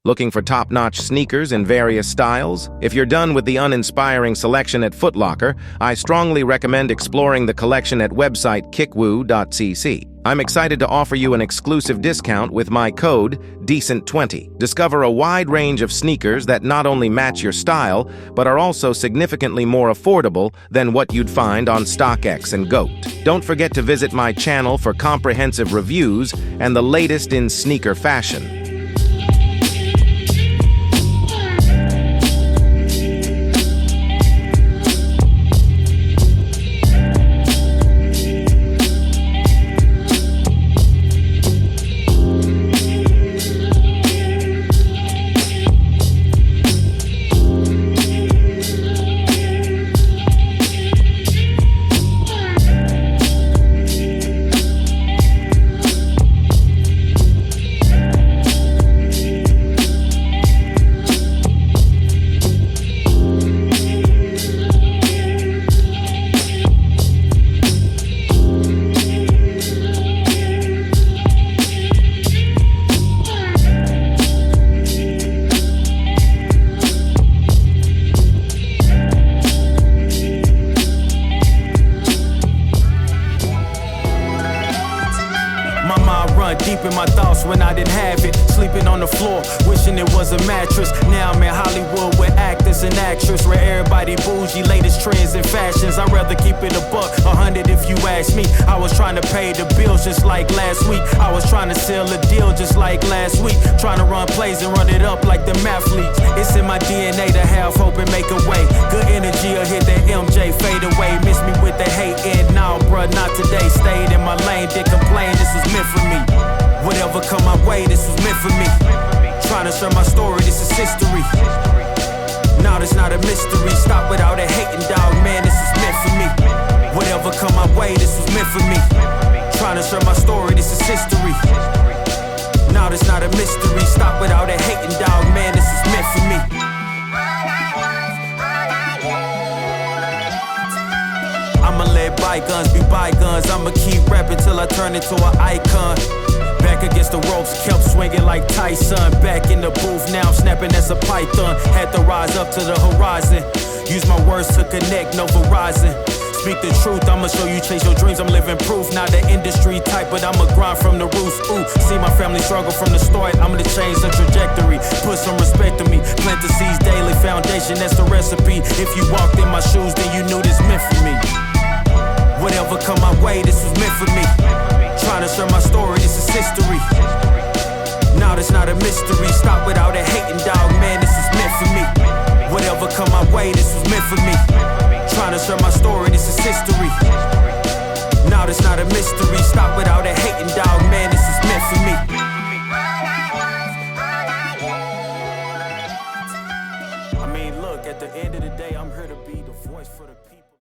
Looking for top-notch sneakers in various styles? If you're done with the uninspiring selection at Foot Locker, I strongly recommend exploring the collection at website KickWho.cc. I'm excited to offer you an exclusive discount with my code DECENT20. Discover a wide range of sneakers that not only match your style, but are also significantly more affordable than what you'd find on StockX and GOAT. Don't forget to visit my channel for comprehensive reviews and the latest in sneaker fashion. Deep in my thoughts when I didn't have it. Sleeping on the floor, wishing it was a mattress. Now I'm in Hollywood with actors and actresses, where everybody bougie, latest trends and fashions. I'd rather keep it a buck, 100 if you ask me. I was trying to pay the bills just like last week. I was trying to sell a deal just like last week. Trying to run plays and run it up like the mathletes. It's in my DNA to have hope and make a way. Good energy will hit that MJ fade away. Miss me with the hate and now, bruh, not today. Stayed in my lane, didn't complain, this was meant for me. Whatever come my way, this was meant for me. Trying to share my story, this is history. Now this not a mystery. Stop without a hating, dog, man, this is meant for me. Whatever come my way, this was meant for me. Trying to share my story, this is history. Now this not a mystery. Stop without a hating, dog, man, this is meant for me. I'ma let bygones be bygones. I'ma keep rapping till I turn into an icon. Back against the ropes, kept swinging like Tyson. Back in the booth, now I'm snapping as a python. Had to rise up to the horizon. Use my words to connect, no Verizon. Speak the truth, I'ma show you chase your dreams. I'm living proof, not the industry type, but I'ma grind from the roots. Ooh, see my family struggle from the start. I'm gonna change the trajectory. Put some respect to me. Plant the seeds daily, foundation, that's the recipe. If you walked in my shoes, then you knew this meant for me. Whatever come my way, this was meant for me. Trying to share my story, this is history. Now this not a mystery. Stop without a hating, dog, man, this is meant for me. Whatever come my way, this was meant for me. Trying to share my story, this is history. Now this not a mystery. Stop without a hating, dog, man, this is meant for me. I mean, look, at the end of the day, I'm here to be the voice for the people.